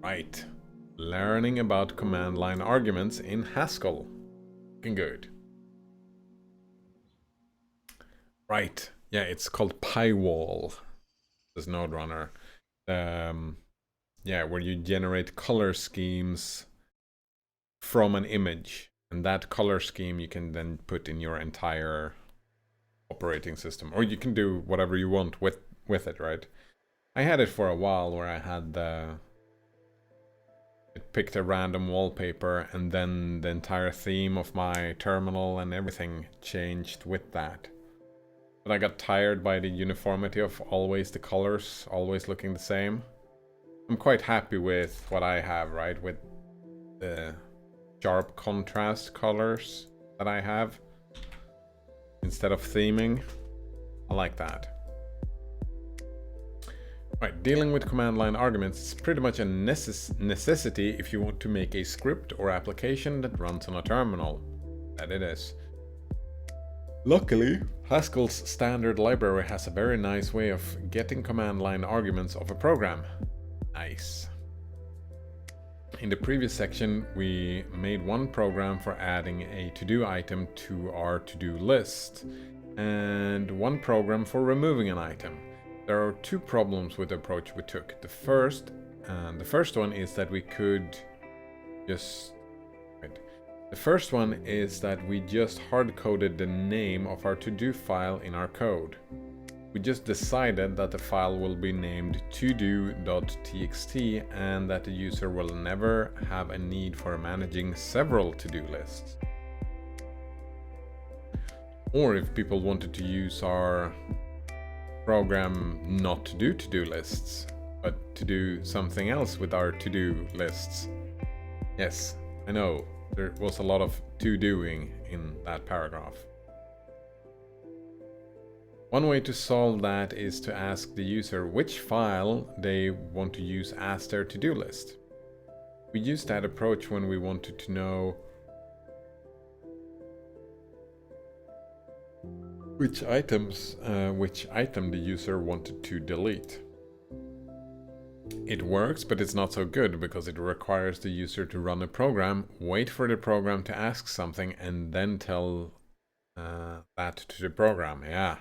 Right. Learning about command line arguments in Haskell. Looking good. Right. Yeah, it's called PyWall. This node runner. Yeah, where you generate color schemes from an image. And that color scheme you can then put in your entire operating system. Or you can do whatever you want with it, right? I had it for a while where I had it picked a random wallpaper and then the entire theme of my terminal and everything changed with that. But I got tired by the uniformity of always the colors always looking the same. I'm quite happy with what I have, right? With the sharp contrast colors that I have instead of theming. I like that. Right, dealing with command line arguments is pretty much a necessity if you want to make a script or application that runs on a terminal. That it is. Luckily, Haskell's standard library has a very nice way of getting command line arguments of a program. Nice. In the previous section, we made one program for adding a to-do item to our to-do list, and one program for removing an item. There are two problems with the approach we took. The first one is that we could just... The first one is that we just hard-coded the name of our to-do file in our code. We just decided that the file will be named todo.txt and that the user will never have a need for managing several to-do lists. Or if people wanted to use our program not to do to-do lists, but to do something else with our to-do lists. Yes, I know, there was a lot of to-doing in that paragraph. One way to solve that is to ask the user which file they want to use as their to-do list. We used that approach when we wanted to know which item the user wanted to delete. It works, but it's not so good because it requires the user to run a program, wait for the program to ask something, and then tell that to the program. Yeah.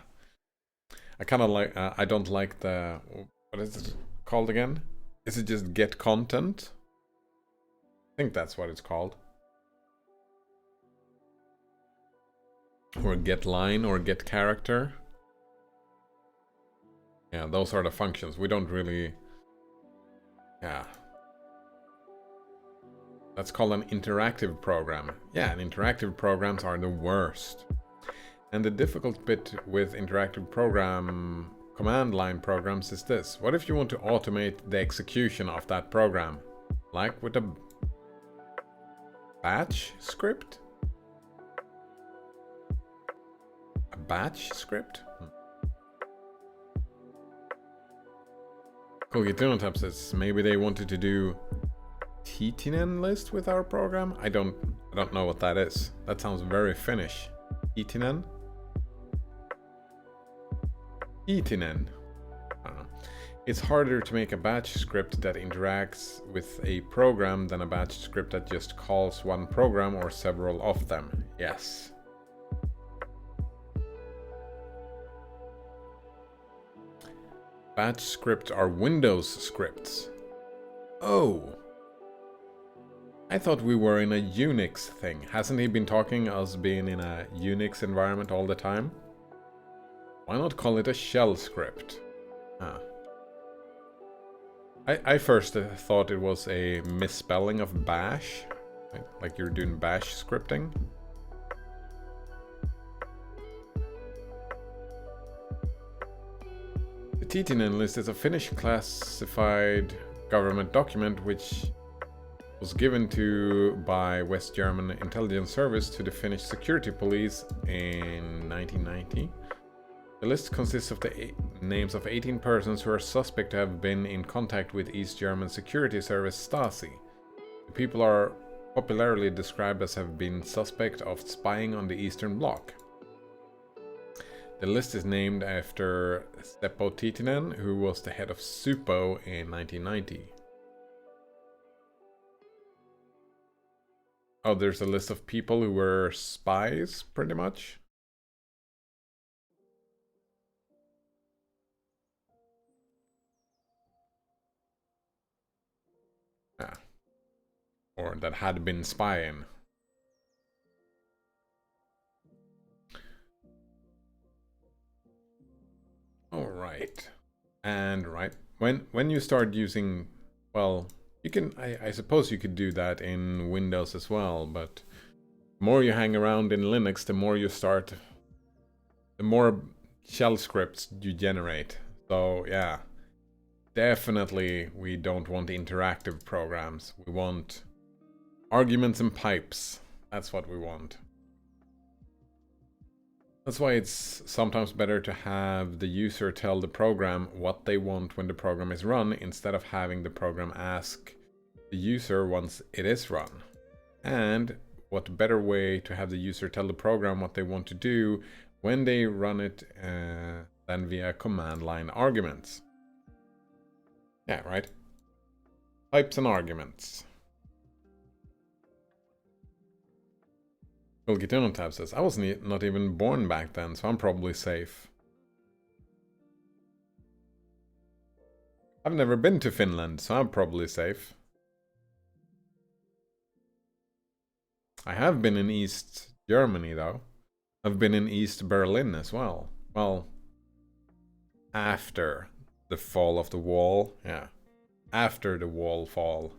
I kind of like, I don't like the, what is it called again? Is it just get content? I think that's what it's called. Or get line or get character. Yeah, those are the functions. We don't really... Yeah. That's called an interactive program. Yeah, and interactive programs are the worst. And the difficult bit with interactive command line programs is this. What if you want to automate the execution of that program? Like with a batch script? A batch script? Colgate says maybe they wanted to do TTN List with our program. I don't know what that is. That sounds very Finnish. TTN? TTN. I don't know. It's harder to make a batch script that interacts with a program than a batch script that just calls one program or several of them. Yes. Batch scripts are Windows scripts. Oh. I thought we were in a Unix thing. Hasn't he been talking us being in a Unix environment all the time? Why not call it a shell script? Ah. I first thought it was a misspelling of bash. Like you're doing bash scripting. The TTN List is a Finnish classified government document which was given to by West German intelligence service to the Finnish security police in 1990. The list consists of the names of 18 persons who are suspect to have been in contact with East German security service Stasi. The people are popularly described as have been suspect of spying on the Eastern Bloc. The list is named after Seppo Tiitinen, who was the head of Supo in 1990. Oh, there's a list of people who were spies, pretty much. Yeah. Or that had been spying. All right. And when you start using, well, you can, I suppose you could do that in Windows as well, but the more you hang around in Linux, the more you start, the more shell scripts you generate. So yeah, definitely we don't want interactive programs. We want arguments and pipes. That's what we want. That's why it's sometimes better to have the user tell the program what they want when the program is run, instead of having the program ask the user once it is run. And what better way to have the user tell the program what they want to do when they run it than via command line arguments. Yeah, right? Pipes and arguments. Well, GitHub tab says, I was not even born back then, so I'm probably safe. I've never been to Finland, so I'm probably safe. I have been in East Germany, though. I've been in East Berlin as well. Well, after the fall of the wall. Yeah, after the wall fall.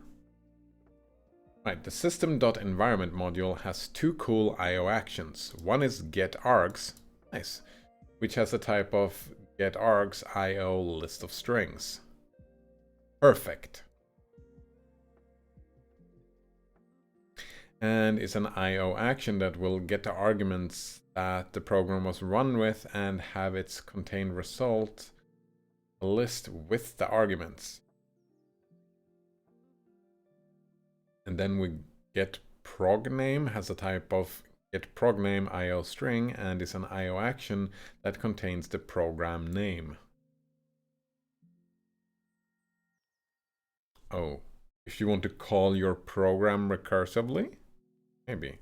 Right, the system.environment module has two cool I/O actions. One is getArgs, nice, which has a type of getArgs I/O list of strings. Perfect. And it's an I/O action that will get the arguments that the program was run with and have its contained result a list with the arguments. And then we get progname has a type of get progname IO string and is an IO action that contains the program name. Oh, if you want to call your program recursively? Maybe.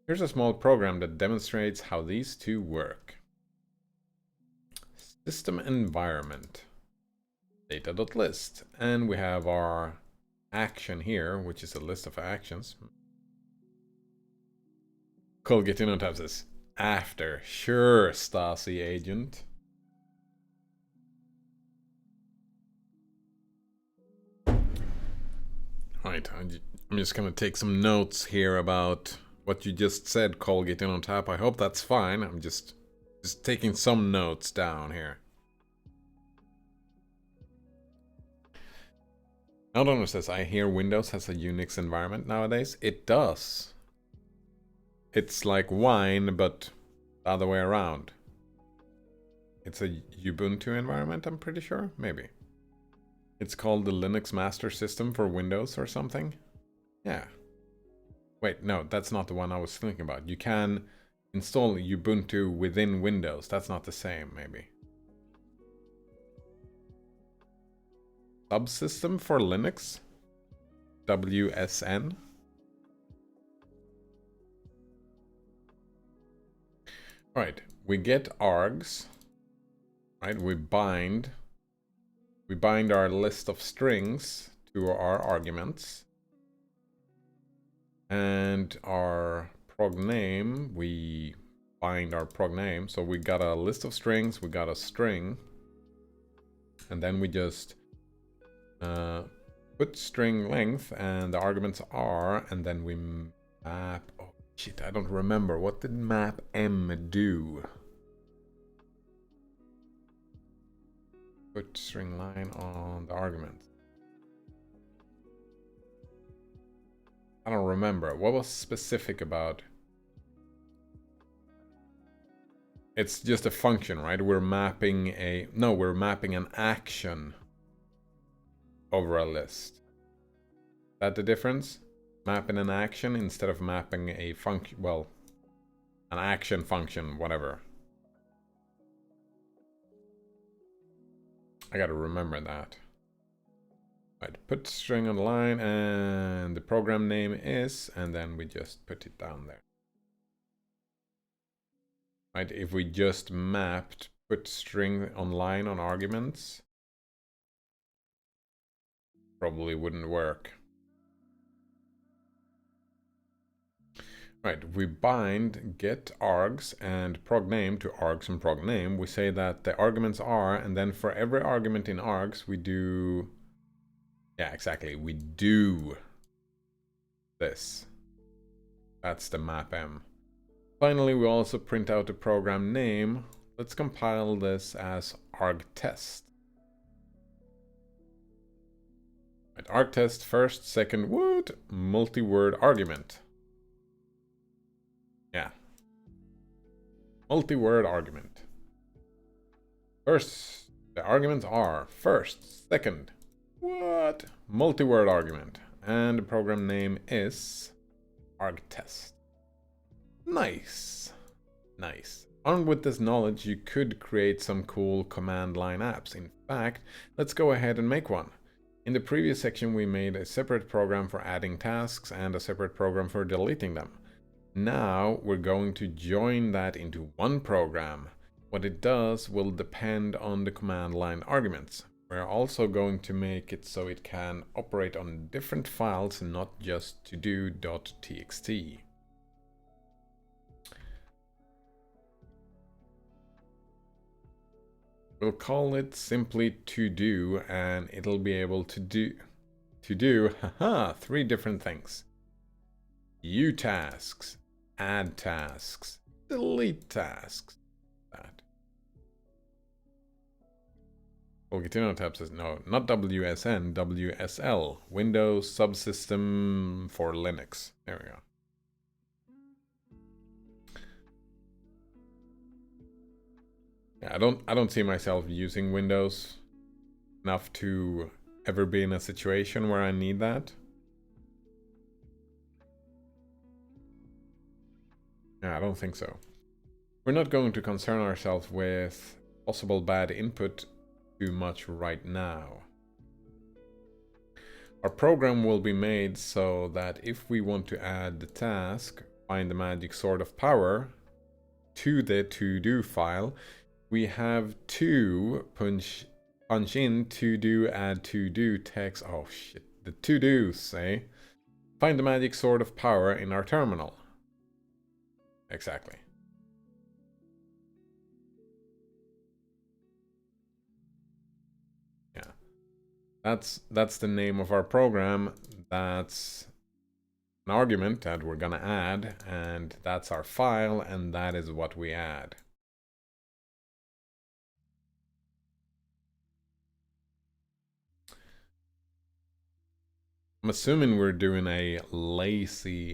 Here's a small program that demonstrates how these two work. System environment, data.list, and we have our action here, which is a list of actions. Call GitHub tab says, after. Sure, Stasi agent. Right, I'm just gonna take some notes here about what you just said, call GitHub tab. I hope that's fine. I'm just taking some notes down here. Aldona says, I hear Windows has a Unix environment nowadays. It does. It's like wine, but the other way around. It's a Ubuntu environment, I'm pretty sure. Maybe. It's called the Linux Master System for Windows or something. Yeah. Wait, no, that's not the one I was thinking about. You can install Ubuntu within Windows. That's not the same, maybe. Subsystem for Linux, WSN. Right, we get args. Right, we bind our list of strings to our arguments, and our progname, we bind our progname. So we got a list of strings, we got a string, and then we just put string length and the arguments are, and then we map. Oh shit, I don't remember. What did map m do? Put string line on the arguments. I don't remember. What was specific about? It's just a function, right? We're mapping an action over a list. Is that the difference? Mapping an action instead of mapping a function, well, an action function, whatever. I gotta remember that. Right, put string on the line, and the program name is, and then we just put it down there. Right, if we just mapped put string on line on arguments, probably wouldn't work. Right, we bind get args and prog name to args and prog name. We say that the arguments are, and then for every argument in args, we do, yeah, exactly, we do this. That's the map m. Finally, we also print out the program name. Let's compile this as argtest. Right, argtest first, second, what? Multi-word argument. Yeah. Multi-word argument. First, the arguments are first, second, what? Multi-word argument. And the program name is argtest. Nice. Nice. Armed with this knowledge, you could create some cool command line apps. In fact, let's go ahead and make one. In the previous section, we made a separate program for adding tasks and a separate program for deleting them. Now we're going to join that into one program. What it does will depend on the command line arguments. We're also going to make it so it can operate on different files, not just to do .txt. We'll call it simply to do, and it'll be able to do haha, 3 different things. View tasks, add tasks, delete tasks. That. Volgatino tab says no, not WSN, WSL, Windows Subsystem for Linux. There we go. Yeah, I don't see myself using Windows enough to ever be in a situation where I need that. Yeah, I don't think so. We're not going to concern ourselves with possible bad input too much right now. Our program will be made so that if we want to add the task, find the magic sword of power to the to-do file, we have to punch in to-do, add to-do text. Oh shit, the to-dos say, find the magic sword of power in our terminal. Exactly. Yeah. That's the name of our program. That's an argument that we're gonna add, and that's our file, and that is what we add. I'm assuming we're doing a lazy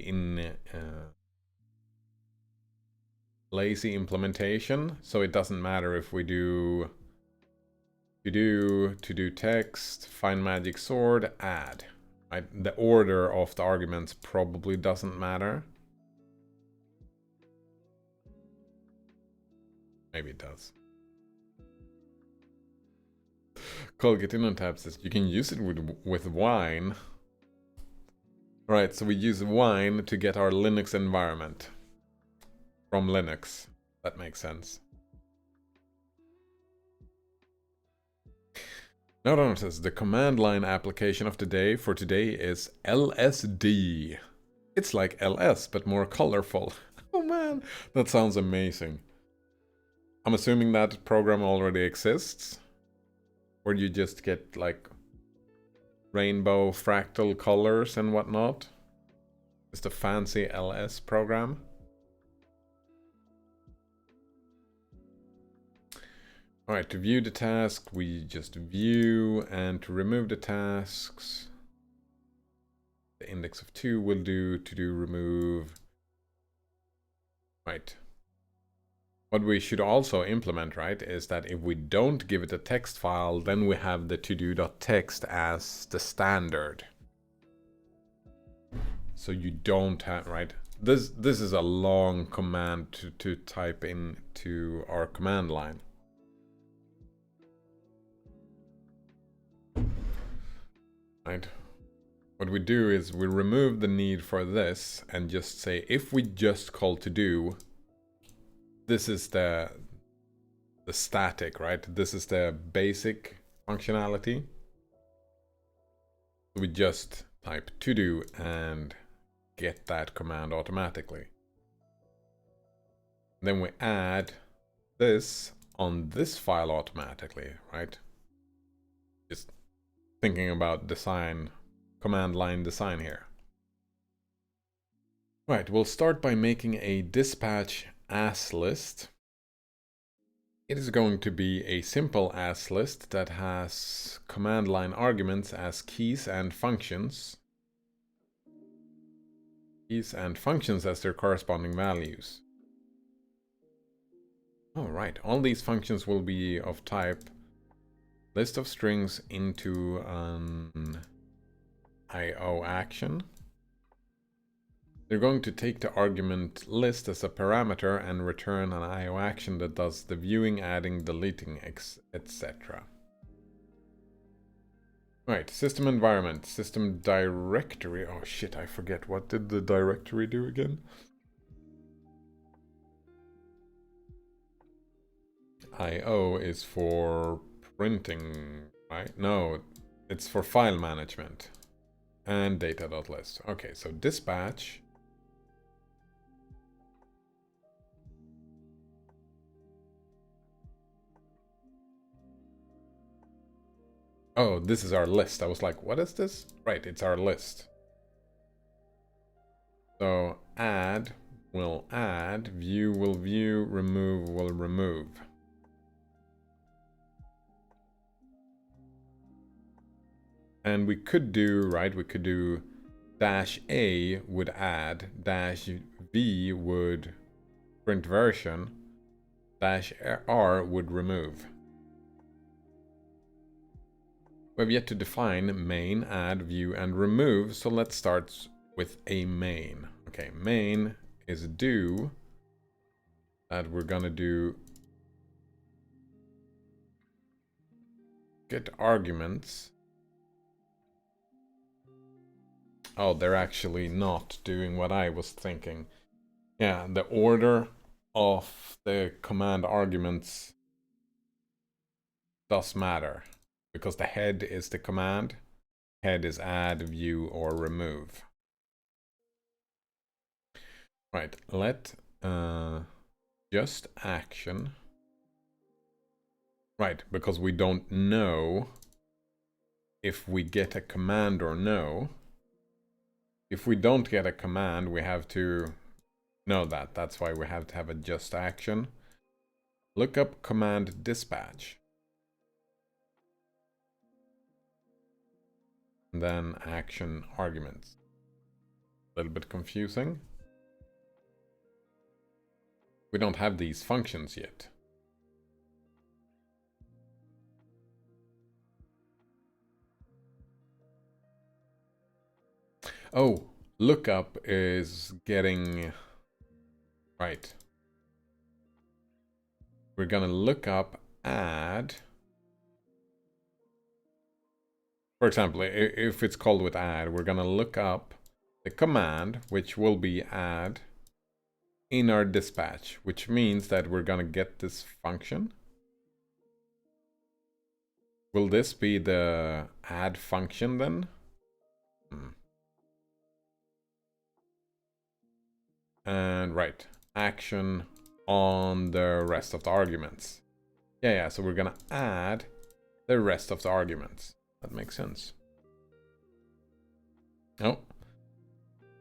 implementation, so it doesn't matter if we do to do text, find magic sword, add. Right? The order of the arguments probably doesn't matter. Maybe it does. Colgatino tab says you can use it with wine. Right, so we use wine to get our Linux environment from Linux. That makes sense. No, says the command line application of the day for today is LSD. It's like LS, but more colorful. Oh man, that sounds amazing. I'm assuming that program already exists. Or you just get like rainbow fractal colors and whatnot. It's the fancy LS program. Alright, to view the task, we just view, and to remove the tasks, the index of 2 will do to do remove. Right. What we should also implement, right, is that if we don't give it a text file, then we have the todo.txt as the standard. So you don't have, right? This is a long command to type into our command line. right? What we do is we remove the need for this and just say, if we just call to do, this is the static, right? This is the basic functionality. We just type to do and get that command automatically. Then we add this on this file automatically, right? Just thinking about design, command line design here. Right, we'll start by making a dispatch as list. It is going to be a simple as list that has command line arguments as keys and functions. Keys and functions as their corresponding values. Alright, all these functions will be of type list of strings into an IO action. They're going to take the argument list as a parameter and return an IO action that does the viewing, adding, deleting, etc. Right, system environment, system directory. Oh shit, I forget. What did the directory do again? IO is for printing, right? No, it's for file management and data.list. Okay, so dispatch. Oh, this is our list. I was like, what is this? Right, it's our list. So add will add, view will view, remove will remove. And we could do, right, we could do -a would add, -v would print version, -r would remove. We have yet to define main, add, view, and remove, so let's start with a main. Okay, main is do that we're gonna do get arguments. Oh, they're actually not doing what I was thinking. Yeah, the order of the command arguments does matter, because the head is the command. Head is add, view, or remove. Right, let just action. Right, because we don't know if we get a command or no. If we don't get a command, we have to know that. That's why we have to have a just action. Look up command dispatch. And then action arguments. A little bit confusing. We don't have these functions yet. Oh, lookup is getting right. We're gonna look up add. For example, if it's called with add, we're gonna look up the command, which will be add, in our dispatch, which means that we're gonna get this function. Will this be the add function then? And right, action on the rest of the arguments. Yeah, so we're gonna add the rest of the arguments. That makes sense. Oh,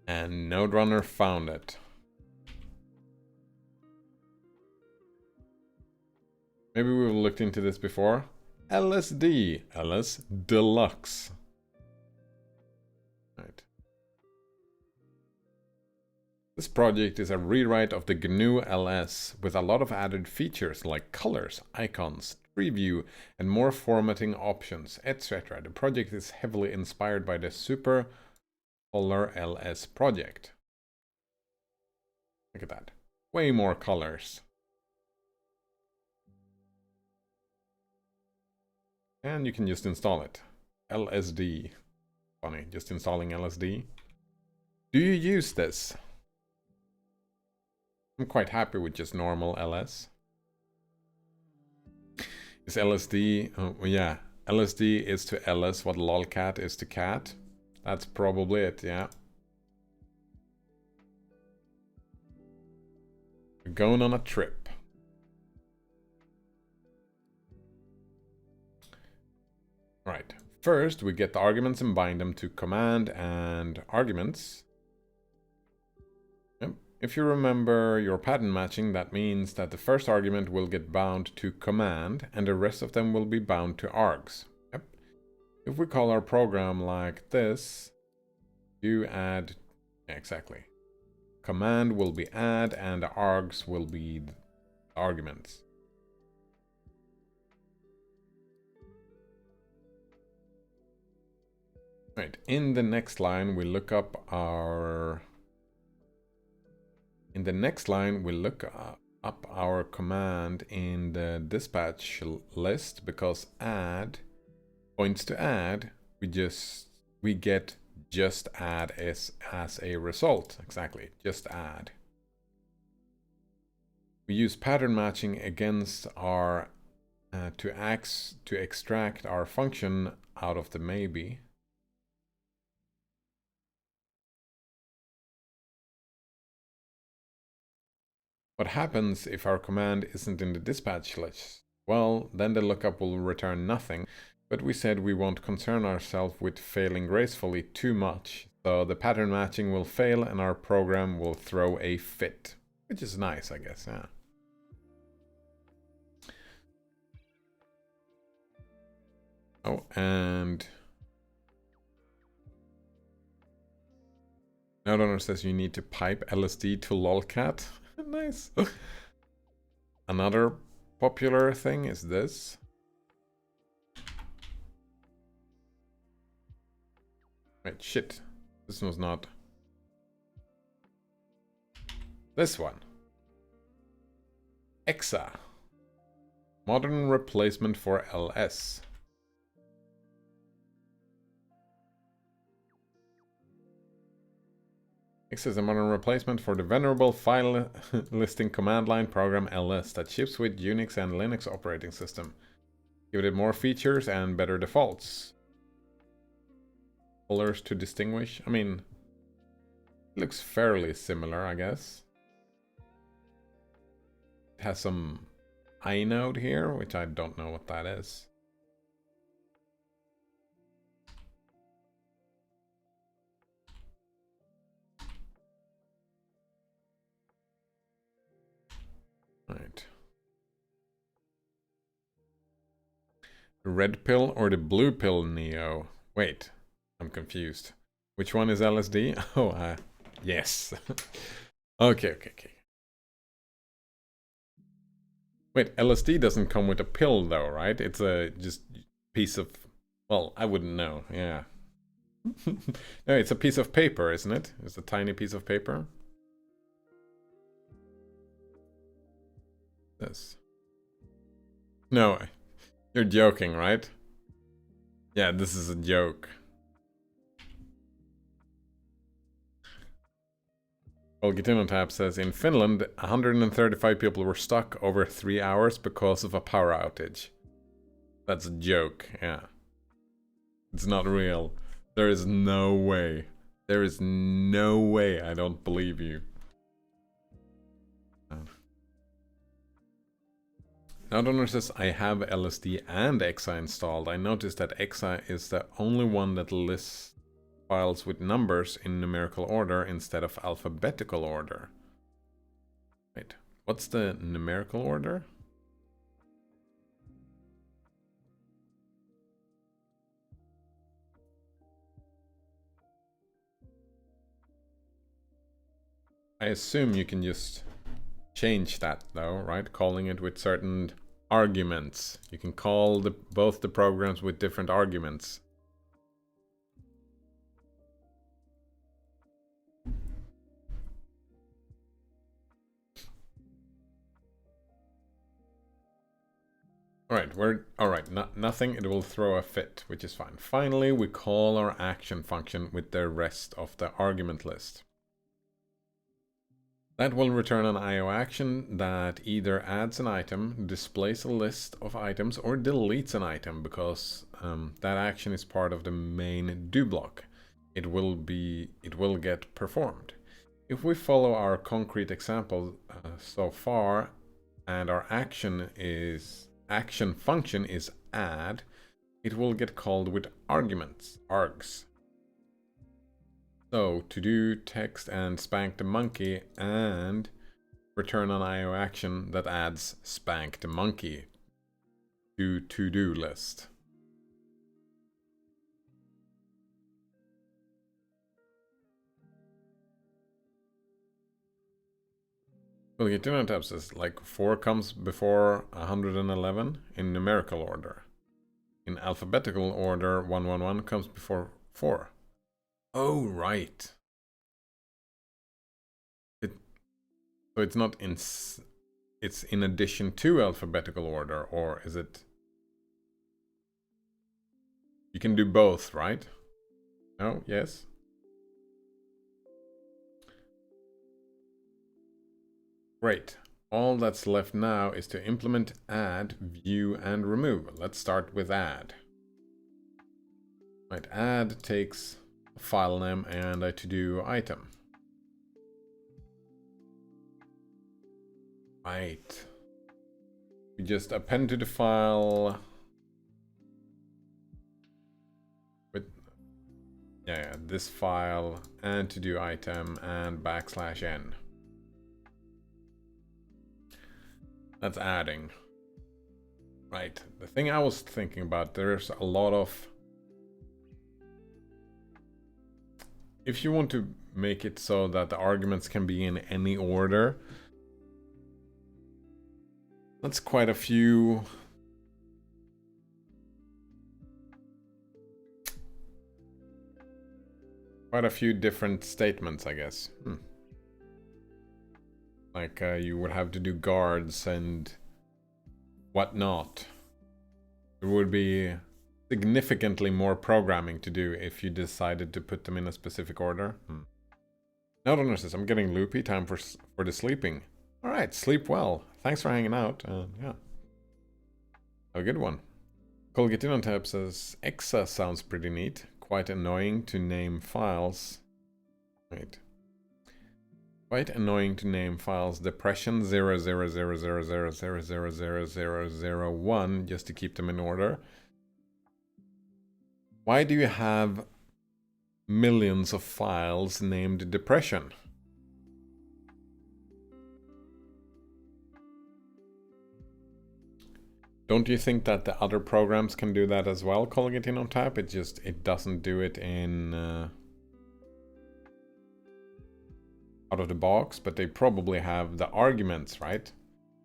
and Node Runner found it. Maybe we've looked into this before. LSD, LS Deluxe. Right. This project is a rewrite of the GNU LS with a lot of added features like colors, icons, tree view, and more formatting options, etc. The project is heavily inspired by the Super Color LS project. Look at that. Way more colors. And you can just install it. LSD. Funny, just installing LSD. Do you use this? I'm quite happy with just normal ls. Is LSD... Oh, yeah. LSD is to ls what lolcat is to cat. That's probably it, yeah. We're going on a trip. Right. First, we get the arguments and bind them to command and arguments. Yep. If you remember your pattern matching, that means that the first argument will get bound to command and the rest of them will be bound to args. Yep. If we call our program like this, you add... Yeah, exactly. Command will be add and the args will be the arguments. Right, in the next line we look up our... In the next line we look up our command in the dispatch list, because add points to add. We get just add as a result. Exactly, just add. We use pattern matching against our to extract our function out of the maybe. What happens if our command isn't in the dispatch list? Well, then the lookup will return nothing, but we said we won't concern ourselves with failing gracefully too much, so the pattern matching will fail and our program will throw a fit, which is nice, I guess, yeah. Oh, and Node says you need to pipe LSD to lolcat. Nice. Another popular thing is this. Wait, shit. This was not. This one. Exa. Modern replacement for ls. Exa is a modern replacement for the venerable file listing command line program ls that ships with Unix and Linux operating system. Give it more features and better defaults. Colors to distinguish. I mean, it looks fairly similar, I guess. It has some inode here, which I don't know what that is. Right. The red pill or the blue pill Neo? Wait, I'm confused. Which one is LSD? Oh, yes. Okay. Wait, LSD doesn't come with a pill though, right? It's a just piece of... Well, I wouldn't know, yeah. No, it's a piece of paper, isn't it? It's a tiny piece of paper. This. No, you're joking, right? Yeah, this is a joke. Well, Tab says, in Finland, 135 people were stuck over 3 hours because of a power outage. That's a joke, yeah. It's not real. There is no way. There is no way I don't believe you. Node says, I have LSD and Exa installed. I noticed that Exa is the only one that lists files with numbers in numerical order instead of alphabetical order. Wait, what's the numerical order? I assume you can just change that though, right? Calling it with certain arguments. You can call both the programs with different arguments. Nothing. It will throw a fit, which is fine. Finally, we call our action function with the rest of the argument list. That will return an IO action that either adds an item, displays a list of items, or deletes an item, because that action is part of the main do block. It will get performed. If we follow our concrete example so far, and our action function is add, it will get called with arguments, args. So to do text and spank the monkey and return an IO action that adds spank the monkey to do list. Well, the TTN tab says like 4 comes before 111 in numerical order. In alphabetical order, 111 comes before 4. Oh, right. So it's not in... It's in addition to alphabetical order, or is it... You can do both, right? No? Yes? Great. All that's left now is to implement add, view, and remove. Let's start with add. Right, add takes a file name and a to-do item. Right. We just append to the file with this file and to-do item and \n. That's adding. Right. The thing I was thinking about, there's a lot of... If you want to make it so that the arguments can be in any order, that's quite a few... Quite a few different statements, I guess. Like you would have to do guards and whatnot. There would be significantly more programming to do if you decided to put them in a specific order. Now, Donor says, I'm getting loopy. Time for the sleeping. All right, sleep well. Thanks for hanging out. Yeah, have a good one. Colgatin tab says, Exa sounds pretty neat. Quite annoying to name files. Wait. Quite annoying to name files depression 0000000000001 just to keep them in order. Why do you have millions of files named depression? Don't you think that the other programs can do that as well, calling it in on tap? It doesn't do it in out of the box, but they probably have the arguments, right?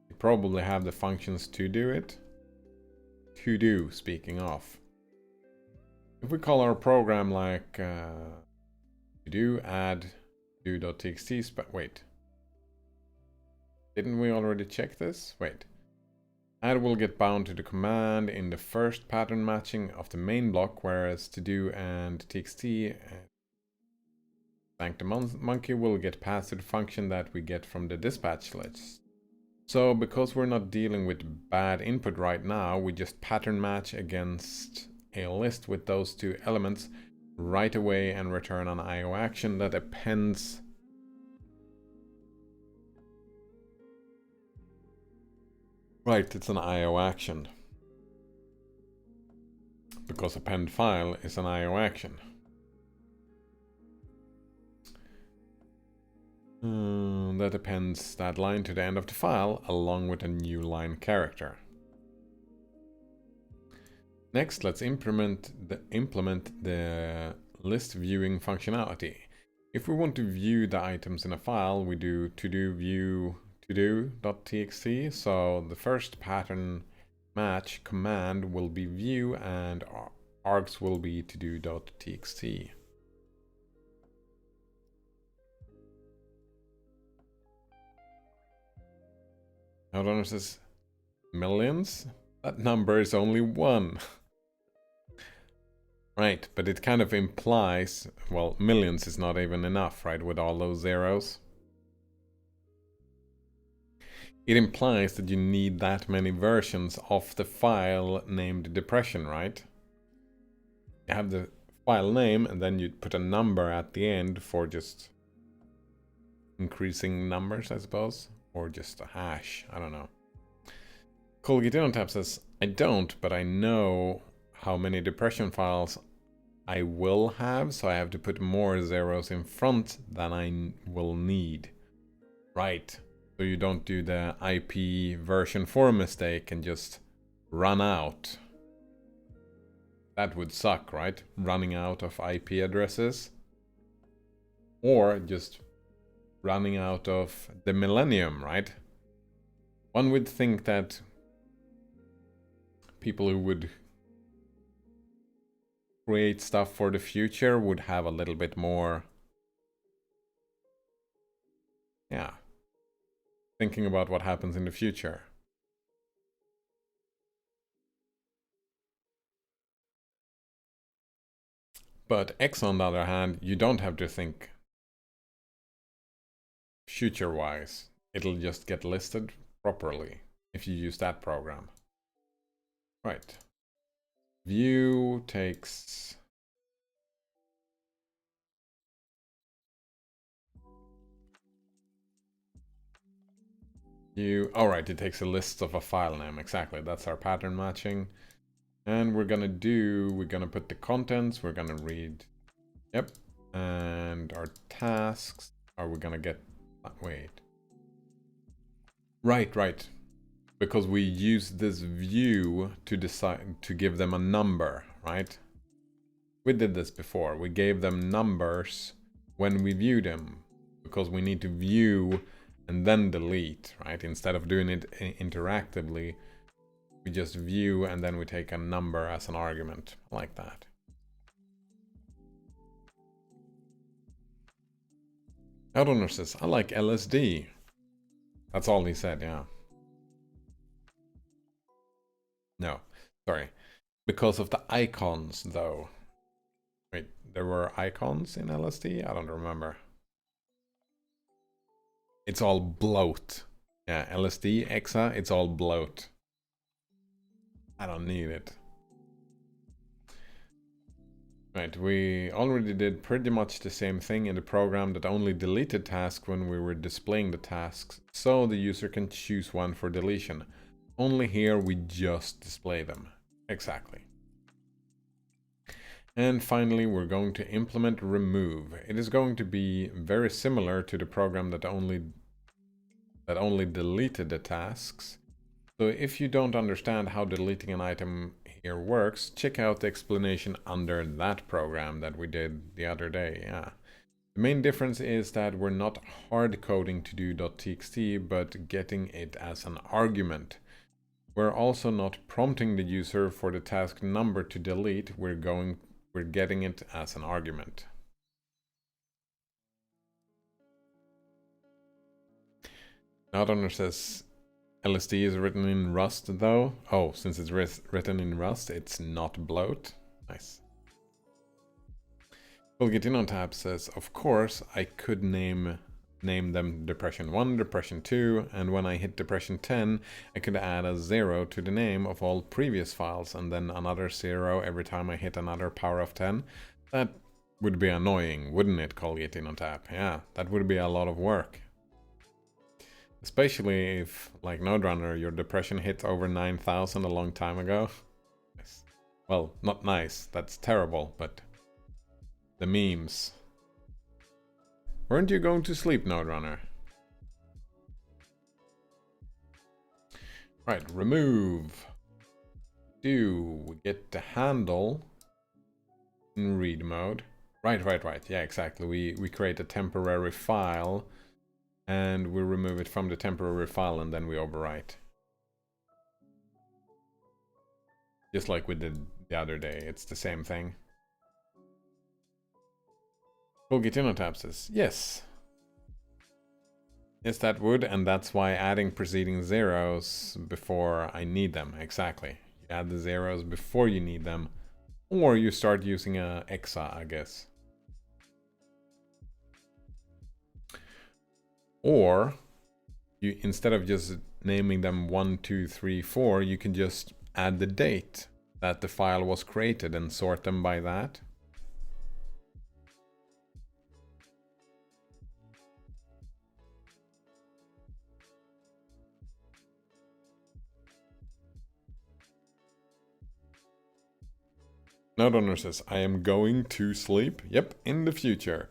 They probably have the functions to do it. To do, speaking of. If we call our program like to do add do.txt, but wait. Didn't we already check this? Wait. Add will get bound to the command in the first pattern matching of the main block, whereas to do and txt Spank the monkey will get passed to the function that we get from the dispatch list. So because we're not dealing with bad input right now, we just pattern match against a list with those two elements right away and return an IO action that appends right, it's an IO action. Because append file is an IO action. That appends that line to the end of the file along with a new line character. Next, let's implement the list viewing functionality. If we want to view the items in a file, we do to-do view to-do.txt. So the first pattern match command will be view and args will be to-do.txt. Now Donor says millions. That number is only 1. Right, but it kind of implies, well, millions is not even enough, right, with all those zeros. It implies that you need that many versions of the file named depression, right? You have the file name, and then you put a number at the end for just increasing numbers, I suppose, or just a hash, I don't know. ColGitInnoTap says, I don't, but I know how many depression files I will have, so I have to put more zeros in front than I will need. Right, so you don't do the IP version 4 mistake and just run out. That would suck, right? Running out of IP addresses. Or just running out of the millennium, right? One would think that people who would create stuff for the future would have a little bit more, yeah, thinking about what happens in the future. But X, on the other hand, you don't have to think future-wise. It'll just get listed properly if you use that program. Right. View takes... Alright, it takes a list of a file name. Exactly, that's our pattern matching. And we're gonna put the contents, we're gonna read, yep. And our tasks, are we gonna get, wait. Right. Because we use this view to decide, to give them a number, right? We did this before, we gave them numbers when we view them. Because we need to view and then delete, right? Instead of doing it interactively, we just view and then we take a number as an argument, like that. Outowner says, I like LSD. That's all he said, yeah. No, sorry. Because of the icons, though. Wait, there were icons in LSD? I don't remember. It's all bloat. Yeah, LSD, Exa, it's all bloat. I don't need it. Right, we already did pretty much the same thing in the program that only deleted tasks when we were displaying the tasks, so the user can choose one for deletion. Only here we just display them. Exactly. And finally, we're going to implement remove. It is going to be very similar to the program that only deleted the tasks. So if you don't understand how deleting an item here works, check out the explanation under that program that we did the other day. Yeah. The main difference is that we're not hard coding to do .txt, but getting it as an argument. We're also not prompting the user for the task number to delete. We're getting it as an argument. Outowner says LSD is written in Rust, though. Oh, since it's written in Rust, it's not bloat. Nice. ColGitInnoTap says, of course, I could name them depression 1, depression 2, and when I hit depression 10, I could add a 0 to the name of all previous files, and then another 0 every time I hit another power of 10. That would be annoying, wouldn't it, ColGitInnoTap? Yeah, that would be a lot of work. Especially if, like NodeRunner, your depression hit over 9,000 a long time ago. Well, not nice, that's terrible, but the memes. Weren't you going to sleep, NodeRunner? Right, remove. We get the handle in read mode. Right. Yeah, exactly. We create a temporary file and we remove it from the temporary file and then we overwrite. Just like we did the other day, it's the same thing. ColGitInnoTap says, yes. Yes, that would, and that's why adding preceding zeros before I need them. Exactly. You add the zeros before you need them, or you start using a exa, I guess. Or you, instead of just naming them 1, 2, 3, 4, you can just add the date that the file was created and sort them by that. Node owner says, I am going to sleep. Yep, in the future.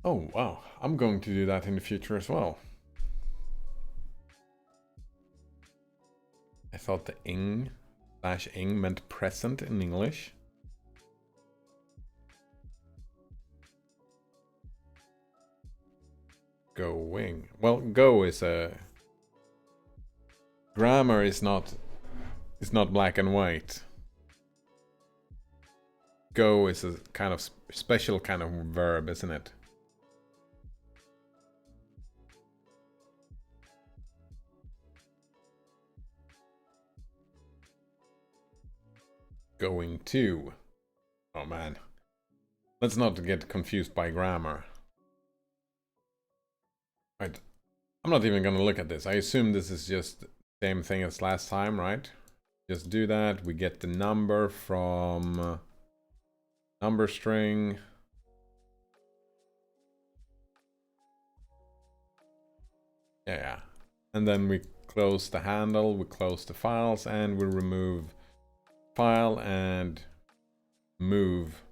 Oh, wow. I'm going to do that in the future as well. I thought the ing /ing meant present in English. Going. Well, go is a... Grammar is not black and white. Go is a kind of special kind of verb, isn't it? Going to. Oh man. Let's not get confused by grammar. Right. I'm not even gonna look at this. I assume this is just the same thing as last time, right? Just do that. We get the number from number string. Yeah. And then we close the handle, we close the files, and we remove file and move,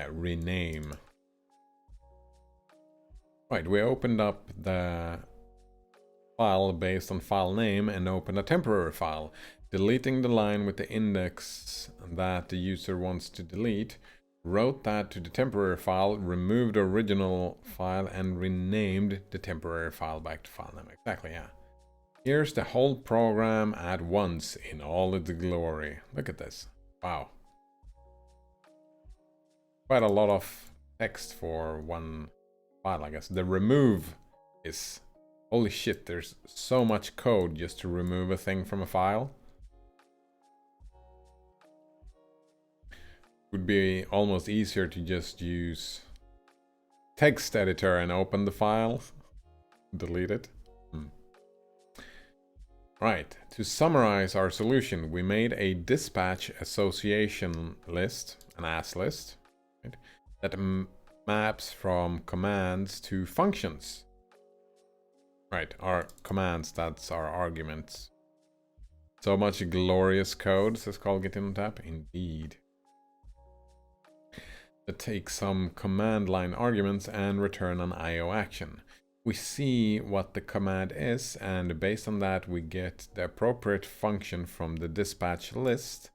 rename. Right, we opened up the file based on file name and opened a temporary file, deleting the line with the index that the user wants to delete, wrote that to the temporary file, removed the original file, and renamed the temporary file back to file name. Exactly, yeah. Here's the whole program at once in all its glory. Look at this. Wow. Quite a lot of text for one file, I guess. The remove is... Holy shit, there's so much code just to remove a thing from a file. Would be almost easier to just use text editor and open the file, delete it. Right, to summarize our solution, we made a dispatch association list, an ASS list, right, that maps from commands to functions. Right, our commands, that's our arguments. So much glorious code, says CallGetInOnTap. Indeed. That takes some command line arguments and return an IO action. We see what the command is, and based on that we get the appropriate function from the dispatch list.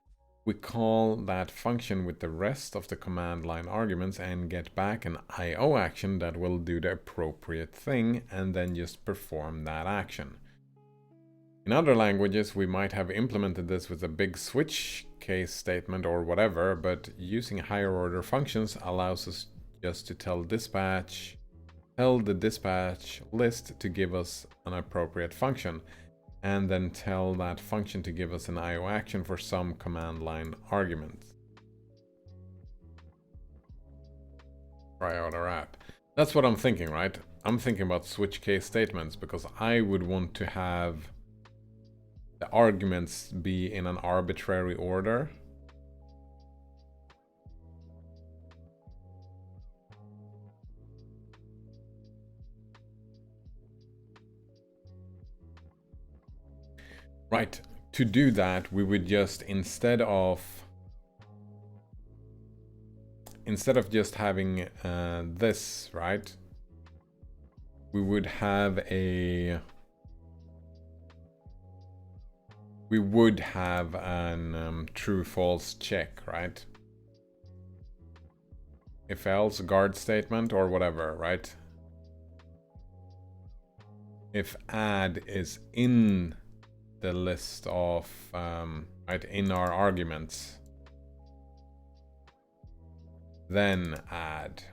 We call that function with the rest of the command line arguments and get back an IO action that will do the appropriate thing and then just perform that action. In other languages we might have implemented this with a big switch case statement or whatever, but using higher order functions allows us just to tell the dispatch list to give us an appropriate function, and then tell that function to give us an IO action for some command line arguments. Try out our app. That's what I'm thinking, right? I'm thinking about switch case statements because I would want to have the arguments be in an arbitrary order. Right, to do that we would just, instead of just having this, right, we would have an true false check, right? If else guard statement or whatever, right? If add is in the list of right, in our arguments, then add.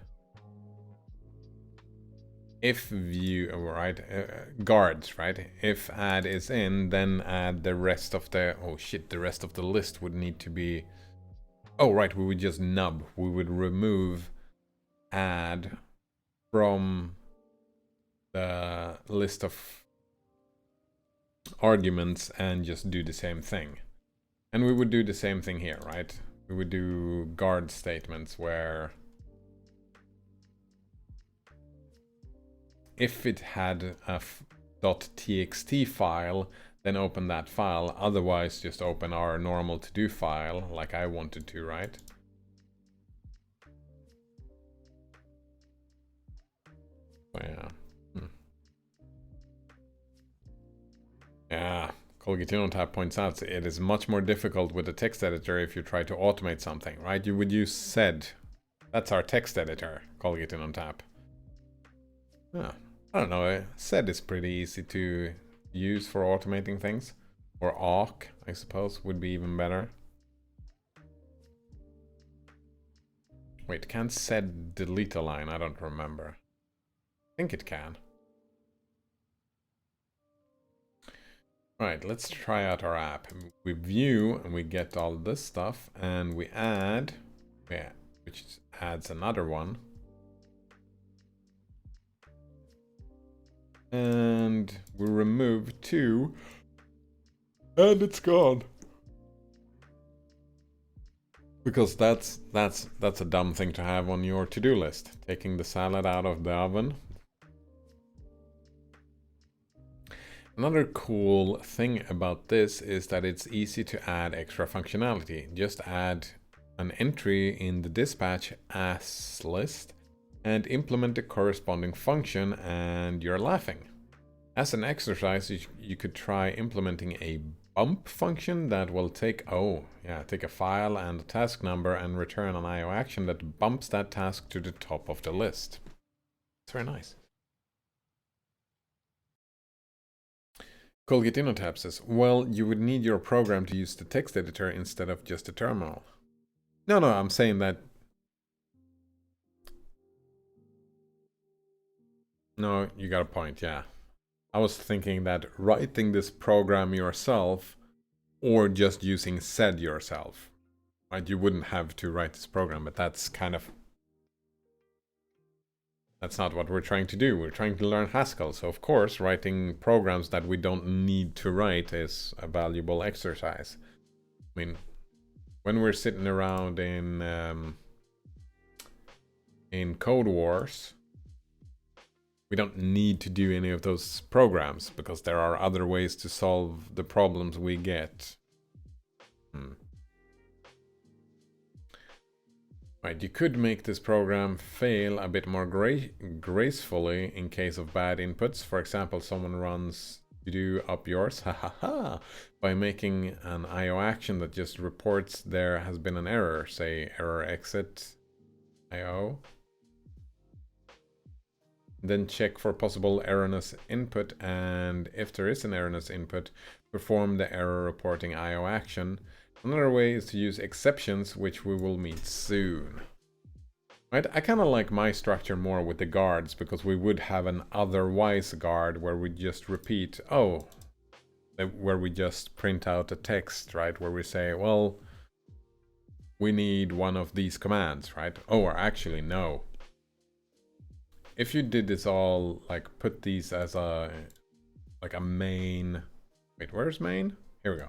if view, right, guards, right? If add is in, then add the rest of the, oh shit, the rest of the list would need to be, oh right, we would just nub. We would remove add from the list of arguments and just do the same thing. And we would do the same thing here, right? We would do guard statements where if it had a .txt file, then open that file. Otherwise, just open our normal to-do file like I wanted to, right? So, yeah. Yeah. Colgate points out it is much more difficult with a text editor if you try to automate something, right? You would use sed. That's our text editor, Colgate on tap. Yeah. I don't know, sed is pretty easy to use for automating things. Or awk, I suppose, would be even better. Wait, can sed delete a line? I don't remember. I think it can. Alright, let's try out our app. We view and we get all this stuff and we add, yeah, which adds another one. And we remove 2 and it's gone. Because that's a dumb thing to have on your to-do list. Taking the salad out of the oven. Another cool thing about this is that it's easy to add extra functionality. Just add an entry in the dispatch as list and implement the corresponding function and you're laughing. As an exercise, you could try implementing a bump function that will take a file and a task number and return an IO action that bumps that task to the top of the list. It's very nice. Colgate InnoTab says, well, you would need your program to use the text editor instead of just a terminal. No, I'm saying that... No, you got a point, yeah. I was thinking that writing this program yourself or just using sed yourself, right? You wouldn't have to write this program, but that's kind of... That's not what we're trying to do. We're trying to learn Haskell. So of course, writing programs that we don't need to write is a valuable exercise. I mean, when we're sitting around in Code Wars, we don't need to do any of those programs because there are other ways to solve the problems we get. Right, you could make this program fail a bit more gracefully in case of bad inputs. For example, someone runs to do up yours, by making an IO action that just reports there has been an error, say error exit IO. Then check for possible erroneous input, and if there is an erroneous input, perform the error reporting IO action. Another way is to use exceptions, which we will meet soon. Right? I kind of like my structure more with the guards, because we would have an otherwise guard where we just repeat, where we just print out a text, right? Where we say, well, we need one of these commands, right? Oh, or actually, no. If you did this all, like, put these as a main... Wait, where's main? Here we go.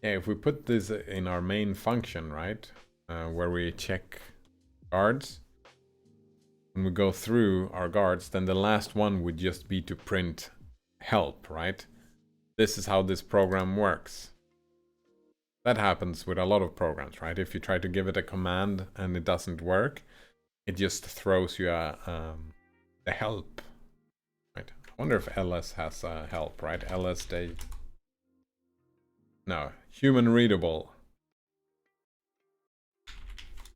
Yeah, if we put this in our main function, right, where we check guards, when we go through our guards, then the last one would just be to print help, right? This is how this program works. That happens with a lot of programs, right? If you try to give it a command and it doesn't work, it just throws you the help, right? I wonder if ls has help, right? ls they... No, human readable.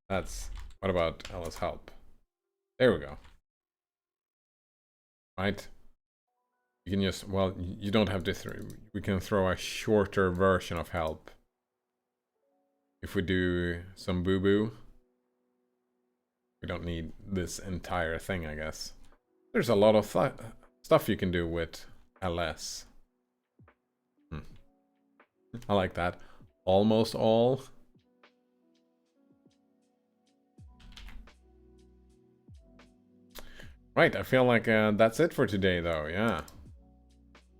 That's... What about ls help? There we go. Right? You can just... Well, you don't have to... We can throw a shorter version of help. If we do some boo-boo, we don't need this entire thing, I guess. There's a lot of stuff you can do with ls. I like that. Almost all. Right, I feel like that's it for today though, yeah.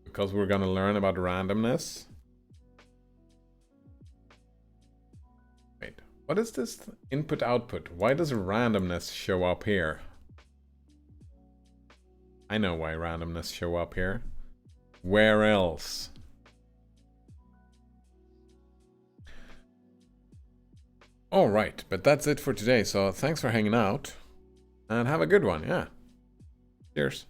Because we're gonna learn about randomness. Wait, what is this input-output? Why does randomness show up here? I know why randomness show up here. Where else? Alright, but that's it for today, so thanks for hanging out. And have a good one, yeah. Cheers.